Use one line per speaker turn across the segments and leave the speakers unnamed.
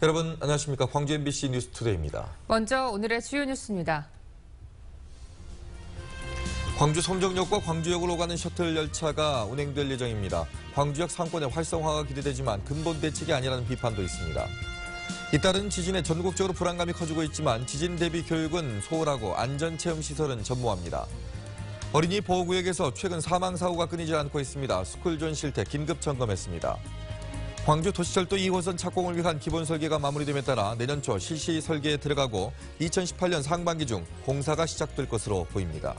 여러분 안녕하십니까. 광주 MBC 뉴스투데이입니다.
먼저 오늘의 주요 뉴스입니다.
광주 송정역과 광주역을 오가는 셔틀 열차가 운행될 예정입니다. 광주역 상권의 활성화가 기대되지만 근본 대책이 아니라는 비판도 있습니다. 잇따른 지진에 전국적으로 불안감이 커지고 있지만 지진 대비 교육은 소홀하고 안전체험시설은 전무합니다. 어린이 보호구역에서 최근 사망사고가 끊이지 않고 있습니다. 스쿨존 실태 긴급 점검했습니다. 광주 도시철도 2호선 착공을 위한 기본 설계가 마무리됨에 따라 내년 초 실시 설계에 들어가고 2018년 상반기 중 공사가 시작될 것으로 보입니다.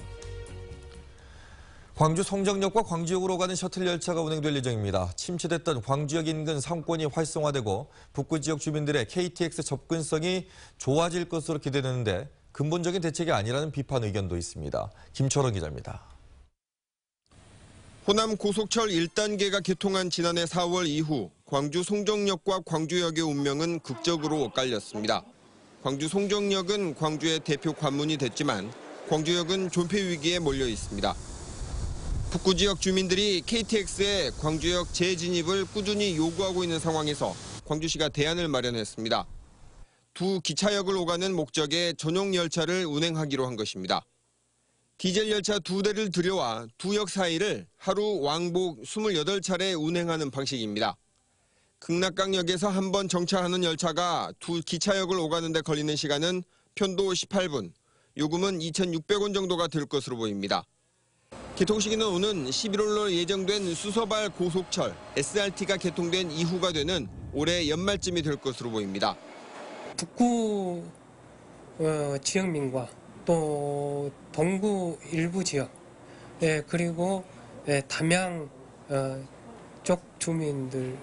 광주 송정역과 광주역으로 가는 셔틀 열차가 운행될 예정입니다. 침체됐던 광주역 인근 상권이 활성화되고 북구 지역 주민들의 KTX 접근성이 좋아질 것으로 기대되는데 근본적인 대책이 아니라는 비판 의견도 있습니다. 김철원 기자입니다.
호남 고속철 1단계가 개통한 지난해 4월 이후 광주 송정역과 광주역의 운명은 극적으로 엇갈렸습니다. 광주 송정역은 광주의 대표 관문이 됐지만 광주역은 존폐 위기에 몰려 있습니다. 북구 지역 주민들이 KTX의 광주역 재진입을 꾸준히 요구하고 있는 상황에서 광주시가 대안을 마련했습니다. 두 기차역을 오가는 목적의 전용 열차를 운행하기로 한 것입니다. 디젤 열차 2대를 들여와 두 역 사이를 하루 왕복 28차례 운행하는 방식입니다. 극락강역에서 한 번 정차하는 열차가 두 기차역을 오가는 데 걸리는 시간은 편도 18분, 요금은 2,600원 정도가 될 것으로 보입니다. 개통 시기는 오는 11월로 예정된 수서발 고속철 SRT가 개통된 이후가 되는 올해 연말쯤이 될 것으로 보입니다.
북구 지역민과 또 동구 일부 지역, 그리고 담양 쪽 주민들의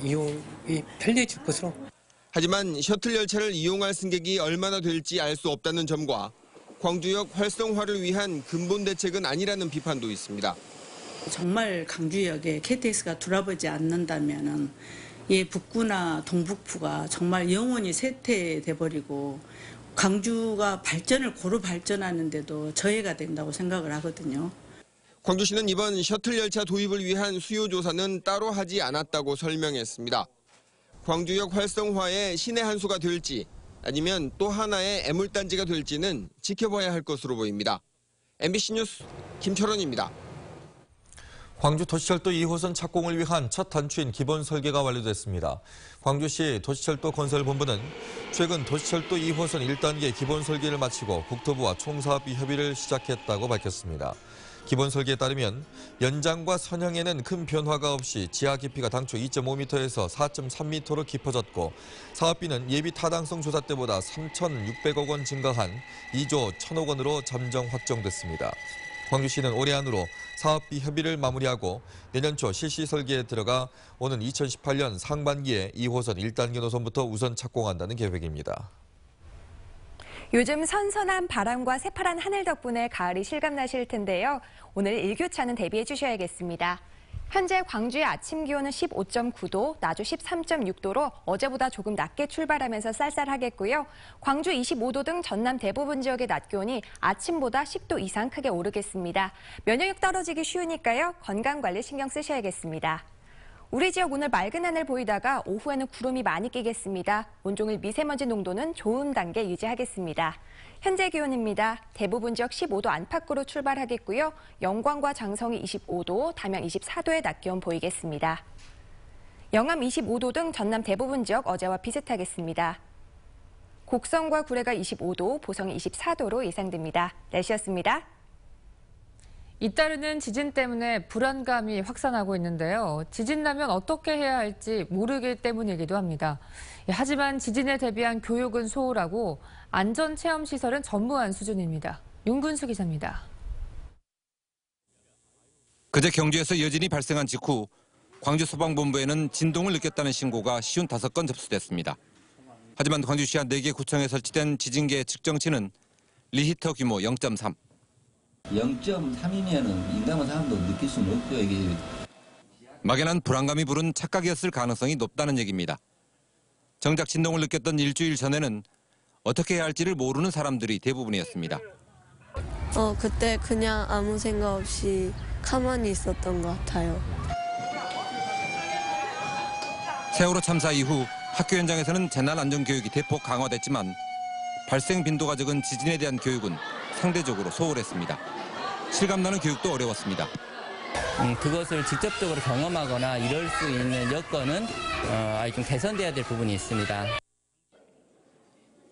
이용이 편리해질 것으로.
하지만 셔틀 열차를 이용할 승객이 얼마나 될지 알 수 없다는 점과 광주역 활성화를 위한 근본 대책은 아니라는 비판도 있습니다.
정말 광주역에 KTX가 돌아보지 않는다면은 북구나 동북부가 정말 영원히 쇠퇴돼 버리고 광주가 고루 발전하는데도 저해가 된다고 생각을 하거든요.
광주시는 이번 셔틀 열차 도입을 위한 수요 조사는 따로 하지 않았다고 설명했습니다. 광주역 활성화의 신의 한 수가 될지 아니면 또 하나의 애물단지가 될지는 지켜봐야 할 것으로 보입니다. MBC 뉴스 김철원입니다.
광주 도시철도 2호선 착공을 위한 첫 단추인 기본 설계가 완료됐습니다. 광주시 도시철도 건설본부는 최근 도시철도 2호선 1단계 기본 설계를 마치고 국토부와 총사업비 협의를 시작했다고 밝혔습니다. 기본 설계에 따르면 연장과 선형에는 큰 변화가 없이 지하 깊이가 당초 2.5m에서 4.3m로 깊어졌고 사업비는 예비 타당성 조사 때보다 3,600억 원 증가한 2조 1,000억 원으로 잠정 확정됐습니다. 광주시는 올해 안으로 사업비 협의를 마무리하고 내년 초 실시 설계에 들어가 오는 2018년 상반기에 2호선 1단계 노선부터 우선 착공한다는 계획입니다.
요즘 선선한 바람과 새파란 하늘 덕분에 가을이 실감나실 텐데요. 오늘 일교차는 대비해 주셔야겠습니다. 현재 광주의 아침 기온은 15.9도, 낮 13.6도로 어제보다 조금 낮게 출발하면서 쌀쌀하겠고요. 광주 25도 등 전남 대부분 지역의 낮 기온이 아침보다 10도 이상 크게 오르겠습니다. 면역력 떨어지기 쉬우니까요. 건강관리 신경 쓰셔야겠습니다. 우리 지역 오늘 맑은 하늘 보이다가 오후에는 구름이 많이 끼겠습니다. 온종일 미세먼지 농도는 좋음 단계 유지하겠습니다. 현재 기온입니다. 대부분 지역 15도 안팎으로 출발하겠고요. 영광과 장성이 25도, 담양 24도의 낮 기온 보이겠습니다. 영암 25도 등 전남 대부분 지역 어제와 비슷하겠습니다. 곡성과 구례가 25도, 보성이 24도로 예상됩니다. 날씨였습니다.
잇따르는 지진 때문에 불안감이 확산하고 있는데요. 지진 나면 어떻게 해야 할지 모르기 때문이기도 합니다. 하지만 지진에 대비한 교육은 소홀하고 안전체험시설은 전무한 수준입니다. 윤근수 기자입니다.
그제 경주에서 여진이 발생한 직후 광주소방본부에는 진동을 느꼈다는 신고가 55건 접수됐습니다. 하지만 광주시 한 4개 구청에 설치된 지진계 측정치는 리히터 규모 0.3.
0.3이면은 민감한 사람도 느낄 수는 없죠. 이게
막연한 불안감이 부른 착각이었을 가능성이 높다는 얘기입니다. 정작 진동을 느꼈던 일주일 전에는 어떻게 해야 할지를 모르는 사람들이 대부분이었습니다.
그때 그냥 아무 생각 없이 가만히 있었던 것 같아요.
세월호 참사 이후 학교 현장에서는 재난 안전 교육이 대폭 강화됐지만 발생 빈도가 적은 지진에 대한 교육은 상대적으로 소홀했습니다. 실감나는 교육도 어려웠습니다.
그것을 직접적으로 경험하거나 이럴 수 있는 여건은 아직 좀 개선돼야 될 부분이 있습니다.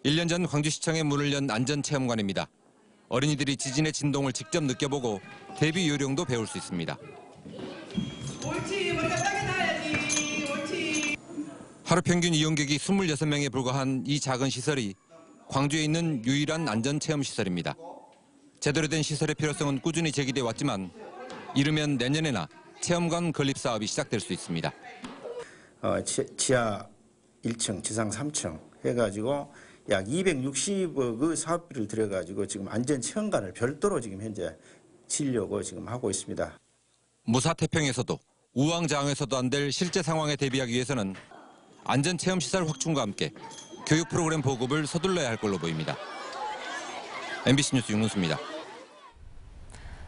1년 전 광주시청에 문을 연 안전체험관입니다. 어린이들이 지진의 진동을 직접 느껴보고 대비 요령도 배울 수 있습니다.
옳지, 머리가 땅에 닿아야지. 옳지.
하루 평균 이용객이 26명에 불과한 이 작은 시설이 광주에 있는 유일한 안전체험시설입니다. 제대로 된 시설의 필요성은 꾸준히 제기돼 왔지만 이르면 내년에나 체험관 건립 사업이 시작될 수 있습니다.
지하 1층, 지상 3층 해가지고 약 260억의 사업비를 들여가지고 지금 안전체험관을 별도로 지금 현재 지으려고 지금 하고 있습니다.
무사태평에서도 우왕좌왕에서도 안 될 실제 상황에 대비하기 위해서는 안전체험시설 확충과 함께 교육 프로그램 보급을 서둘러야 할 걸로 보입니다. MBC 뉴스 윤은수입니다.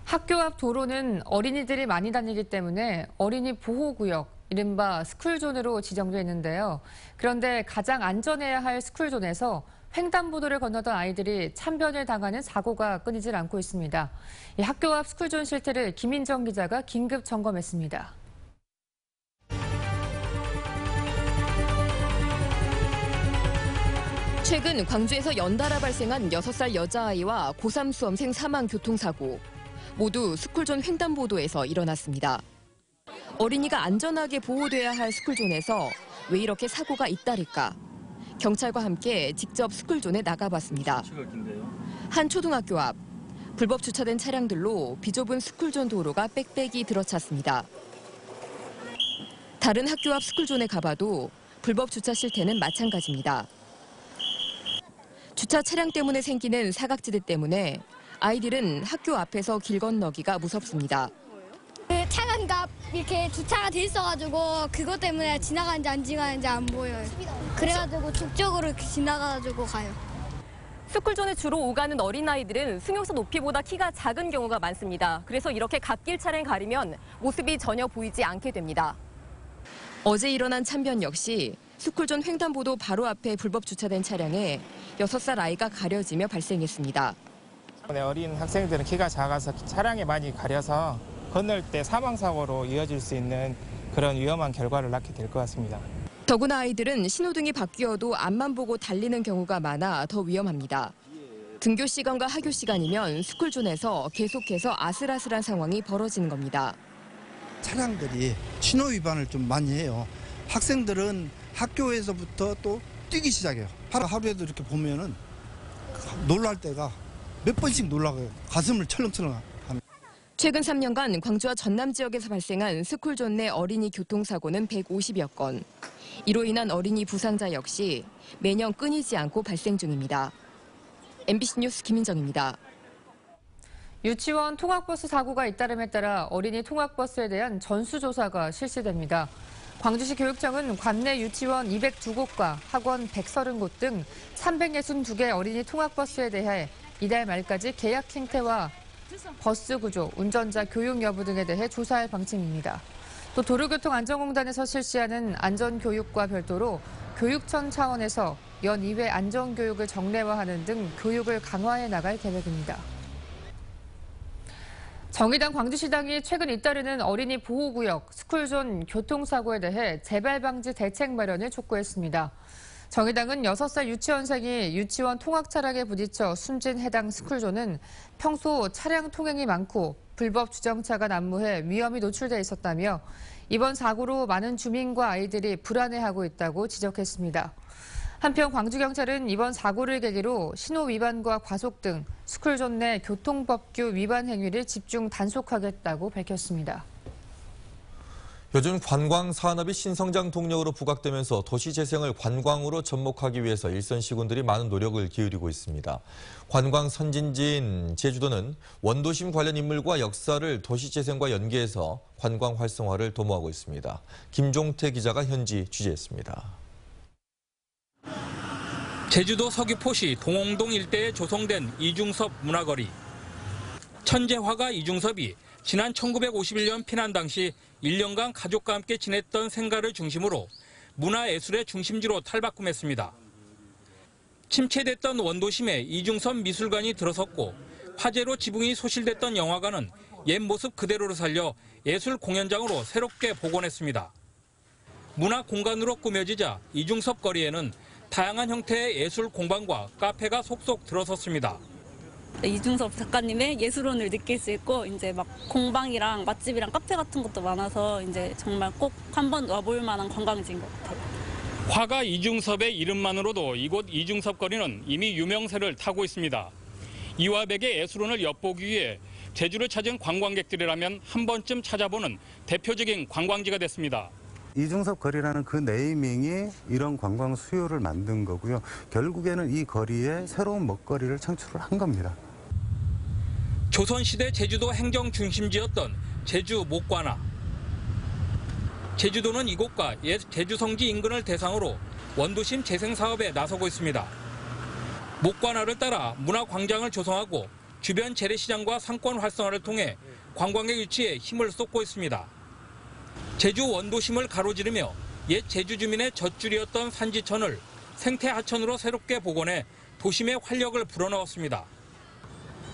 학교 앞 도로는 어린이들이 많이 다니기 때문에 어린이 보호구역, 이른바 스쿨존으로 지정돼 있는데요. 그런데 가장 안전해야 할 스쿨존에서 횡단보도를 건너던 아이들이 참변을 당하는 사고가 끊이질 않고 있습니다. 이 학교 앞 스쿨존 실태를 김인정 기자가 긴급 점검했습니다.
최근 광주에서 연달아 발생한 6살 여자아이와 고3 수험생 사망 교통사고. 모두 스쿨존 횡단보도에서 일어났습니다. 어린이가 안전하게 보호돼야 할 스쿨존에서 왜 이렇게 사고가 잇따를까? 경찰과 함께 직접 스쿨존에 나가봤습니다. 한 초등학교 앞, 불법 주차된 차량들로 비좁은 스쿨존 도로가 빽빽이 들어찼습니다. 다른 학교 앞 스쿨존에 가봐도 불법 주차 실태는 마찬가지입니다. 주차 차량 때문에 생기는 사각지대 때문에 아이들은 학교 앞에서 길 건너기가 무섭습니다.
그 차량가 이렇게 주차가 돼 있어가지고 그것 때문에 지나가는지 안 지나가는지 안 보여요. 그래가지고 북쪽으로 이렇게 지나가가지고 가요.
스쿨존에 주로 오가는 어린아이들은 승용차 높이보다 키가 작은 경우가 많습니다. 그래서 이렇게 갓길 차량 가리면 모습이 전혀 보이지 않게 됩니다. 어제 일어난 참변 역시 스쿨존 횡단보도 바로 앞에 불법 주차된 차량에 6살 아이가 가려지며 발생했습니다.
어린 학생들은 키가 작아서 차량에 많이 가려서 건널 때 사망사고로 이어질 수 있는 그런 위험한 결과를 낳게 될 것 같습니다.
더구나 아이들은 신호등이 바뀌어도 앞만 보고 달리는 경우가 많아 더 위험합니다. 등교 시간과 하교 시간이면 스쿨존에서 계속해서 아슬아슬한 상황이 벌어지는 겁니다.
차량들이 신호 위반을 좀 많이 해요. 학생들은 학교에서부터 또 뛰기 시작해요. 하루에도 이렇게 보면은 놀랄 때가 몇 번씩 놀라고요. 가슴을 철렁철렁 합니다.
최근 3년간 광주와 전남 지역에서 발생한 스쿨존 내 어린이 교통사고는 150여 건. 이로 인한 어린이 부상자 역시 매년 끊이지 않고 발생 중입니다. MBC 뉴스 김인정입니다.
유치원 통학버스 사고가 잇따름에 따라 어린이 통학버스에 대한 전수조사가 실시됩니다. 광주시 교육청은 관내 유치원 202곳과 학원 130곳 등 362개 어린이 통학버스에 대해 이달 말까지 계약 행태와 버스 구조, 운전자 교육 여부 등에 대해 조사할 방침입니다. 또 도로교통안전공단에서 실시하는 안전교육과 별도로 교육청 차원에서 연 2회 안전교육을 정례화하는 등 교육을 강화해 나갈 계획입니다. 정의당 광주시당이 최근 잇따르는 어린이 보호구역, 스쿨존 교통사고에 대해 재발방지 대책 마련을 촉구했습니다. 정의당은 6살 유치원생이 유치원 통학 차량에 부딪혀 숨진 해당 스쿨존은 평소 차량 통행이 많고 불법 주정차가 난무해 위험이 노출돼 있었다며 이번 사고로 많은 주민과 아이들이 불안해하고 있다고 지적했습니다. 한편 광주경찰은 이번 사고를 계기로 신호 위반과 과속 등 스쿨존 내 교통법규 위반 행위를 집중 단속하겠다고 밝혔습니다.
요즘 관광 산업이 신성장 동력으로 부각되면서 도시 재생을 관광으로 접목하기 위해서 일선 시군들이 많은 노력을 기울이고 있습니다. 관광 선진지인 제주도는 원도심 관련 인물과 역사를 도시 재생과 연계해서 관광 활성화를 도모하고 있습니다. 김종태 기자가 현지 취재했습니다.
제주도 서귀포시 동홍동 일대에 조성된 이중섭 문화거리. 천재화가 이중섭이 지난 1951년 피난 당시 1년간 가족과 함께 지냈던 생가를 중심으로 문화예술의 중심지로 탈바꿈했습니다. 침체됐던 원도심에 이중섭 미술관이 들어섰고 화재로 지붕이 소실됐던 영화관은 옛 모습 그대로를 살려 예술 공연장으로 새롭게 복원했습니다. 문화 공간으로 꾸며지자 이중섭 거리에는 다양한 형태의 예술 공방과 카페가 속속 들어섰습니다.
이중섭 작가님의 예술혼을 느낄 수 있고 이제 막 공방이랑 맛집이랑 카페 같은 것도 많아서 이제 정말 꼭 한번 와볼 만한 관광지인 것 같아요.
화가 이중섭의 이름만으로도 이곳 이중섭 거리는 이미 유명세를 타고 있습니다. 이화백의 예술혼을 엿보기 위해 제주를 찾은 관광객들이라면 한 번쯤 찾아보는 대표적인 관광지가 됐습니다.
이중섭 거리라는 그 네이밍이 이런 관광 수요를 만든 거고요. 결국에는 이 거리에 새로운 먹거리를 창출을 한 겁니다.
조선시대 제주도 행정 중심지였던 제주 목관화. 제주도는 이곳과 옛 제주성지 인근을 대상으로 원도심 재생 사업에 나서고 있습니다. 목관화를 따라 문화광장을 조성하고 주변 재래시장과 상권 활성화를 통해 관광객 유치에 힘을 쏟고 있습니다. 제주 원도심을 가로지르며 옛 제주 주민의 젖줄이었던 산지천을 생태하천으로 새롭게 복원해 도심의 활력을 불어넣었습니다.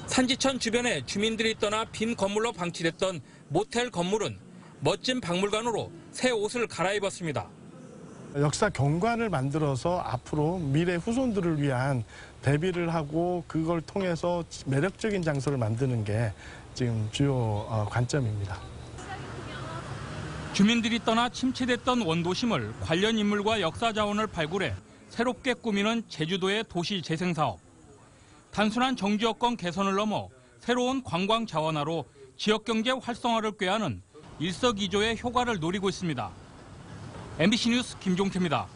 산지천 주변에 주민들이 떠나 빈 건물로 방치됐던 모텔 건물은 멋진 박물관으로 새 옷을 갈아입었습니다.
역사 경관을 만들어서 앞으로 미래 후손들을 위한 대비를 하고 그걸 통해서 매력적인 장소를 만드는 게 지금 주요 관점입니다.
주민들이 떠나 침체됐던 원도심을 관련 인물과 역사 자원을 발굴해 새롭게 꾸미는 제주도의 도시 재생 사업. 단순한 정지 여건 개선을 넘어 새로운 관광 자원화로 지역 경제 활성화를 꾀하는 일석이조의 효과를 노리고 있습니다. MBC 뉴스 김종태입니다.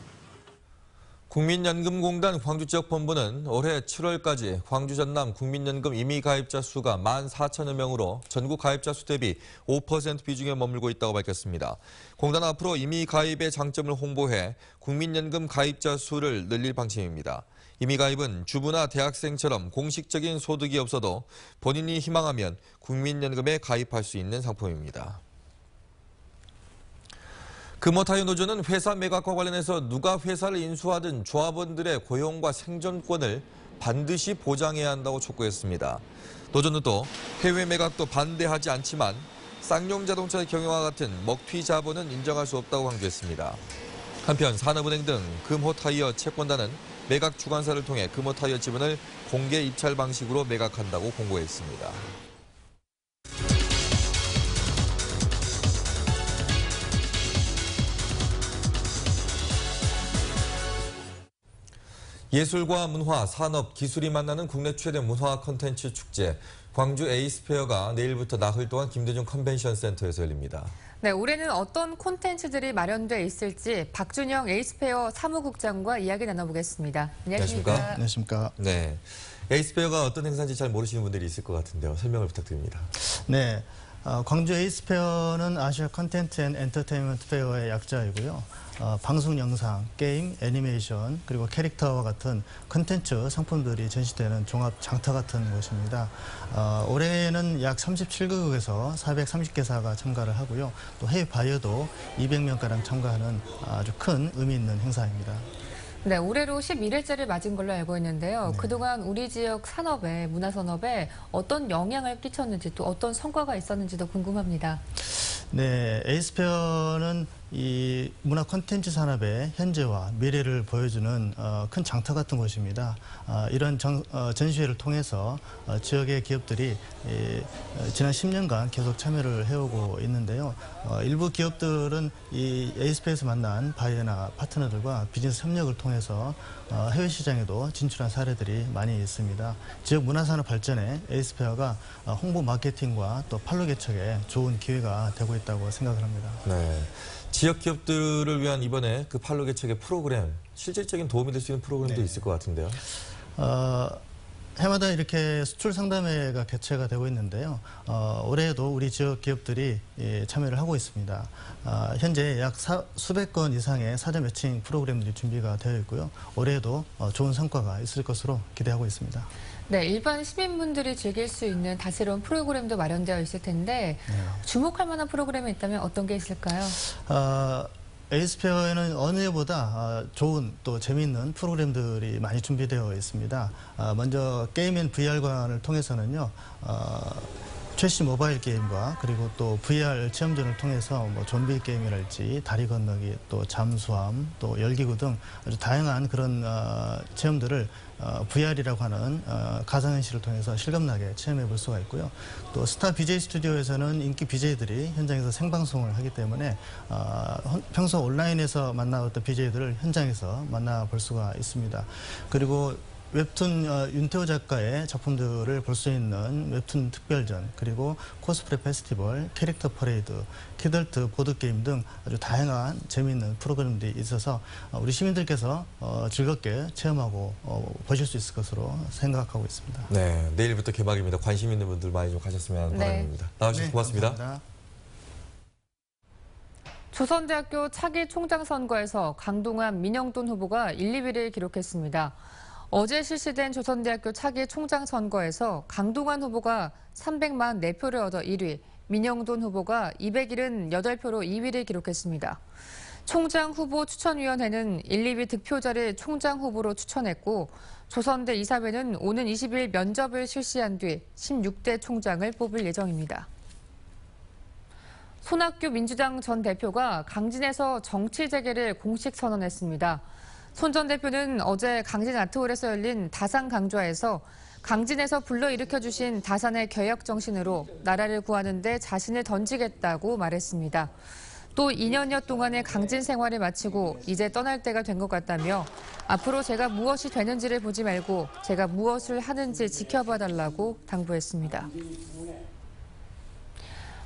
국민연금공단 광주지역본부는 올해 7월까지 광주 전남 국민연금 임의가입자 수가 14,000여 명으로 전국 가입자 수 대비 5% 비중에 머물고 있다고 밝혔습니다. 공단은 앞으로 임의가입의 장점을 홍보해 국민연금 가입자 수를 늘릴 방침입니다. 임의가입은 주부나 대학생처럼 공식적인 소득이 없어도 본인이 희망하면 국민연금에 가입할 수 있는 상품입니다. 금호타이어 노조는 회사 매각과 관련해서 누가 회사를 인수하든 조합원들의 고용과 생존권을 반드시 보장해야 한다고 촉구했습니다. 노조는 또 해외 매각도 반대하지 않지만 쌍용 자동차의 경영과 같은 먹튀 자본은 인정할 수 없다고 강조했습니다. 한편 산업은행 등 금호타이어 채권단은 매각 주관사를 통해 금호타이어 지분을 공개 입찰 방식으로 매각한다고 공고했습니다. 예술과 문화, 산업, 기술이 만나는 국내 최대 문화 콘텐츠 축제 광주 에이스페어가 내일부터 나흘 동안 김대중 컨벤션 센터에서 열립니다.
네, 올해는 어떤 콘텐츠들이 마련돼 있을지 박준영 에이스페어 사무국장과 이야기 나눠보겠습니다. 안녕하십니까?
안녕하십니까?
네, 에이스페어가 어떤 행사인지 잘 모르시는 분들이 있을 것 같은데요. 설명을 부탁드립니다.
네, 광주 에이스페어는 아시아 컨텐츠 앤 엔터테인먼트 페어의 약자이고요. 방송 영상, 게임, 애니메이션, 그리고 캐릭터와 같은 컨텐츠 상품들이 전시되는 종합 장터 같은 곳입니다. 올해는 약 37개국에서 430개사가 참가를 하고요. 또 해외 바이어도 200명가량 참가하는 아주 큰 의미 있는 행사입니다.
네, 올해로 11회째를 맞은 걸로 알고 있는데요.
네.
그동안 우리 지역 산업에, 문화산업에 어떤 영향을 끼쳤는지 또 어떤 성과가 있었는지도 궁금합니다.
네, 에이스페어는 이 문화 콘텐츠 산업의 현재와 미래를 보여주는 큰 장터 같은 곳입니다. 이런 전시회를 통해서 지역의 기업들이 지난 10년간 계속 참여를 해오고 있는데요. 일부 기업들은 이 에이스페어에서 만난 바이어나 파트너들과 비즈니스 협력을 통해서 해외 시장에도 진출한 사례들이 많이 있습니다. 지역 문화산업 발전에 에이스페어가 홍보 마케팅과 또 판로 개척에 좋은 기회가 되고 있다고 생각을 합니다.
네. 지역 기업들을 위한 이번에 그 판로 개척의 프로그램, 실질적인 도움이 될 수 있는 프로그램도 있을 것 같은데요.
해마다 이렇게 수출 상담회가 개최가 되고 있는데요. 올해에도 우리 지역 기업들이 참여를 하고 있습니다. 현재 약 수백 건 이상의 사전 매칭 프로그램들이 준비가 되어 있고요. 올해에도 좋은 성과가 있을 것으로 기대하고 있습니다.
네, 일반 시민분들이 즐길 수 있는 다채로운 프로그램도 마련되어 있을 텐데 주목할 만한 프로그램이 있다면 어떤 게 있을까요?
에이스페어에는 어느 해보다 좋은 또 재미있는 프로그램들이 많이 준비되어 있습니다. 먼저 게임 앤 VR관을 통해서는요. 최신 모바일 게임과 그리고 또 VR 체험전을 통해서 뭐 좀비 게임이랄지 다리 건너기 또 잠수함 또 열기구 등 아주 다양한 그런 체험들을 VR이라고 하는 가상현실을 통해서 실감나게 체험해 볼 수가 있고요. 또 스타 BJ 스튜디오에서는 인기 BJ들이 현장에서 생방송을 하기 때문에 평소 온라인에서 만나왔던 BJ들을 현장에서 만나볼 수가 있습니다. 그리고 웹툰 윤태호 작가의 작품들을 볼 수 있는 웹툰 특별전, 그리고 코스프레 페스티벌, 캐릭터 퍼레이드, 키덜트 보드게임 등 아주 다양한 재미있는 프로그램들이 있어서 우리 시민들께서 즐겁게 체험하고 보실 수 있을 것으로 생각하고 있습니다.
네, 내일부터 개막입니다. 관심 있는 분들 많이 좀 가셨으면 하는 바람입니다. 나와주셔서 고맙습니다.
감사합니다.
조선대학교 차기 총장 선거에서 강동원, 민영돈 후보가 1, 2위를 기록했습니다. 어제 실시된 조선대학교 차기 총장 선거에서 강동원 후보가 300만 4표를 얻어 1위, 민영돈 후보가 278표로 2위를 기록했습니다. 총장 후보 추천위원회는 1, 2위 득표자를 총장 후보로 추천했고 조선대 이사회는 오는 20일 면접을 실시한 뒤 16대 총장을 뽑을 예정입니다. 손학규 민주당 전 대표가 강진에서 정치 재개를 공식 선언했습니다. 손 전 대표는 어제 강진 아트홀에서 열린 다산 강좌에서 강진에서 불러일으켜주신 다산의 개혁 정신으로 나라를 구하는 데 자신을 던지겠다고 말했습니다. 또 2년여 동안의 강진 생활을 마치고 이제 떠날 때가 된 것 같다며 앞으로 제가 무엇이 되는지를 보지 말고 제가 무엇을 하는지 지켜봐달라고 당부했습니다.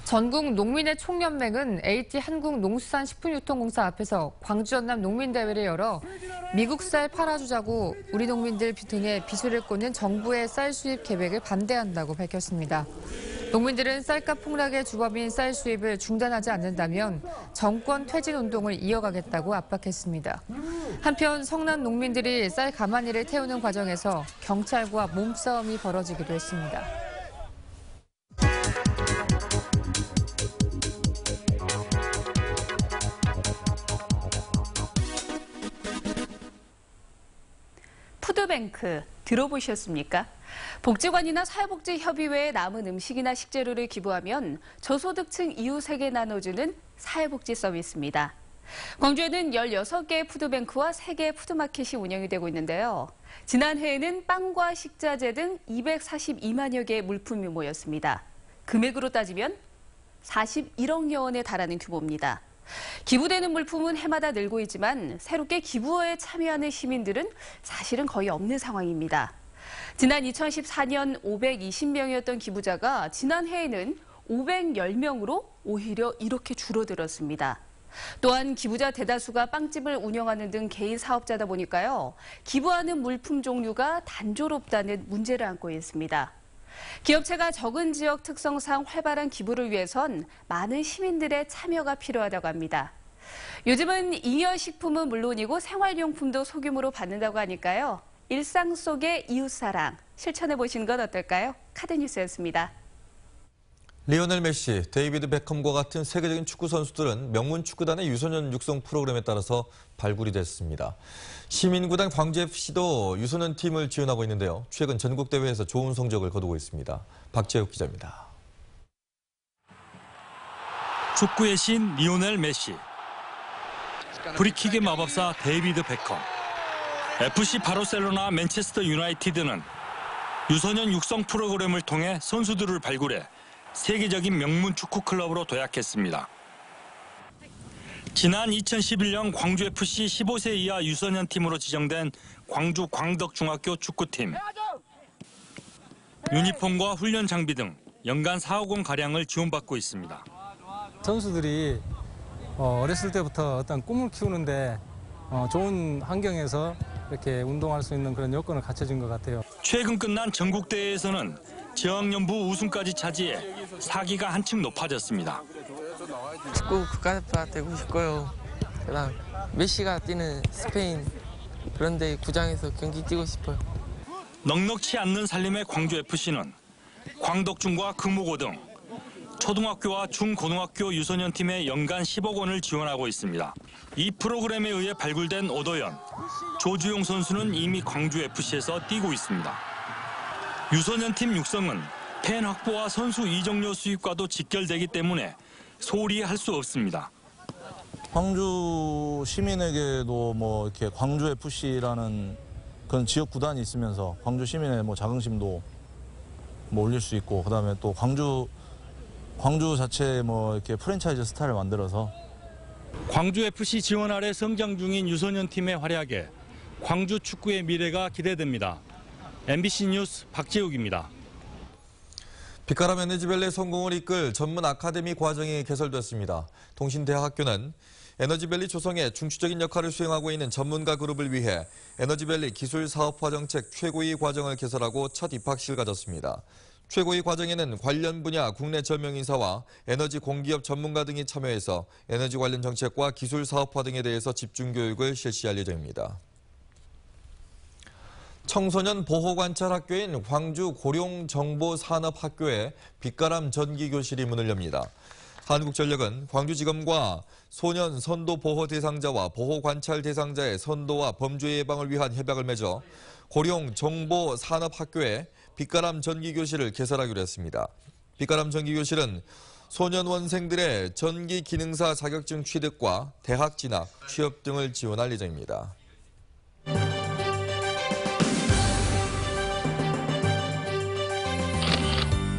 전국 농민의 총연맹은 AT 한국농수산식품유통공사 앞에서 광주 전남 농민대회를 열어 미국 쌀 팔아주자고 우리 농민들 등에 비수를 꽂는 정부의 쌀 수입 계획을 반대한다고 밝혔습니다. 농민들은 쌀값 폭락의 주범인 쌀 수입을 중단하지 않는다면 정권 퇴진 운동을 이어가겠다고 압박했습니다. 한편 성난 농민들이 쌀 가마니를 태우는 과정에서 경찰과 몸싸움이 벌어지기도 했습니다.
푸드뱅크 들어보셨습니까? 복지관이나 사회복지협의회에 남은 음식이나 식재료를 기부하면 저소득층 이웃에게 나눠주는 사회복지 서비스입니다. 광주에는 16개의 푸드뱅크와 3개의 푸드마켓이 운영이 되고 있는데요. 지난해에는 빵과 식자재 등 242만여 개의 물품이 모였습니다. 금액으로 따지면 41억여 원에 달하는 규모입니다. 기부되는 물품은 해마다 늘고 있지만 새롭게 기부에 참여하는 시민들은 사실은 거의 없는 상황입니다. 지난 2014년 520명이었던 기부자가 지난해에는 510명으로 오히려 이렇게 줄어들었습니다. 또한 기부자 대다수가 빵집을 운영하는 등 개인 사업자다 보니까요. 기부하는 물품 종류가 단조롭다는 문제를 안고 있습니다. 기업체가 적은 지역 특성상 활발한 기부를 위해선 많은 시민들의 참여가 필요하다고 합니다. 요즘은 잉여식품은 물론이고 생활용품도 소규모로 받는다고 하니까요. 일상 속의 이웃사랑 실천해 보시는 건 어떨까요? 카드뉴스였습니다.
리오넬 메시, 데이비드 베컴과 같은 세계적인 축구 선수들은 명문 축구단의 유소년 육성 프로그램에 따라서 발굴이 됐습니다. 시민구단 광주FC도 유소년 팀을 지원하고 있는데요. 최근 전국대회에서 좋은 성적을 거두고 있습니다. 박재욱 기자입니다.
축구의 신 리오넬 메시, 프리킥의 마법사 데이비드 베컴, FC 바르셀로나 맨체스터 유나이티드는 유소년 육성 프로그램을 통해 선수들을 발굴해 세계적인 명문 축구 클럽으로 도약했습니다. 지난 2011년 광주FC 15세 이하 유소년 팀으로 지정된 광주 광덕중학교 축구팀. 유니폼과 훈련 장비 등 연간 4억 원가량을 지원받고 있습니다.
선수들이 어렸을 때부터 어떤 꿈을 키우는데 좋은 환경에서 이렇게 운동할 수 있는 그런 여건을 갖춰진 것 같아요.
최근 끝난 전국대회에서는 지역연부 우승까지 차지해 사기가 한층 높아졌습니다.
축구 국가대표가 되고 싶고요. 그다음 메시가 뛰는 스페인 그런 데 구장에서 경기 뛰고 싶어요.
넉넉치 않는 살림의 광주FC는 광덕중과 금호고 등 초등학교와 중고등학교 유소년 팀에 연간 10억 원을 지원하고 있습니다. 이 프로그램에 의해 발굴된 오도연, 조주용 선수는 이미 광주FC에서 뛰고 있습니다. 유소년 팀 육성은 팬 확보와 선수 이적료 수입과도 직결되기 때문에 소홀히 할 수 없습니다.
광주 시민에게도 뭐 이렇게 광주FC라는 그런 지역 구단이 있으면서 광주 시민의 뭐 자긍심도 뭐 올릴 수 있고, 그다음에 또 광주 자체에 뭐 이렇게 프랜차이즈 스타를 만들어서
광주FC 지원 아래 성장 중인 유소년 팀의 활약에 광주 축구의 미래가 기대됩니다. MBC 뉴스 박재욱입니다.
빛가람 에너지밸리 성공을 이끌 전문 아카데미 과정이 개설됐습니다. 동신대학교는 에너지밸리 조성에 중추적인 역할을 수행하고 있는 전문가 그룹을 위해 에너지밸리 기술사업화정책 최고위 과정을 개설하고 첫 입학식을 가졌습니다. 최고위 과정에는 관련 분야 국내 전명인사와 에너지 공기업 전문가 등이 참여해서 에너지 관련 정책과 기술 사업화 등에 대해서 집중 교육을 실시할 예정입니다. 청소년 보호관찰학교인 광주 고룡정보산업학교에 빛가람 전기교실이 문을 엽니다. 한국전력은 광주지검과 소년 선도 보호 대상자와 보호관찰 대상자의 선도와 범죄 예방을 위한 협약을 맺어 고룡정보산업학교에 빛가람 전기교실을 개설하기로 했습니다. 빛가람 전기교실은 소년원생들의 전기기능사 자격증 취득과 대학 진학, 취업 등을 지원할 예정입니다.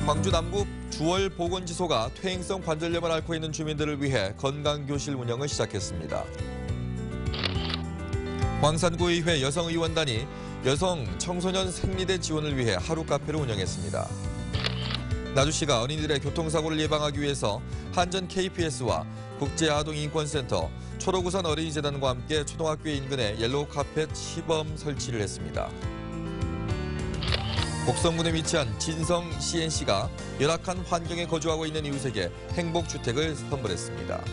광주 남구 주월보건지소가 퇴행성 관절염을 앓고 있는 주민들을 위해 건강교실 운영을 시작했습니다. 광산구의회 여성의원단이 여성 청소년 생리대 지원을 위해 하루 카페를 운영했습니다. 나주시가 어린이들의 교통사고를 예방하기 위해서 한전 KPS와 국제아동인권센터, 초록우산 어린이재단과 함께 초등학교 인근에 옐로우 카펫 시범 설치를 했습니다. 곡성군에 위치한 진성 CNC가 열악한 환경에 거주하고 있는 이웃에게 행복주택을 선물했습니다.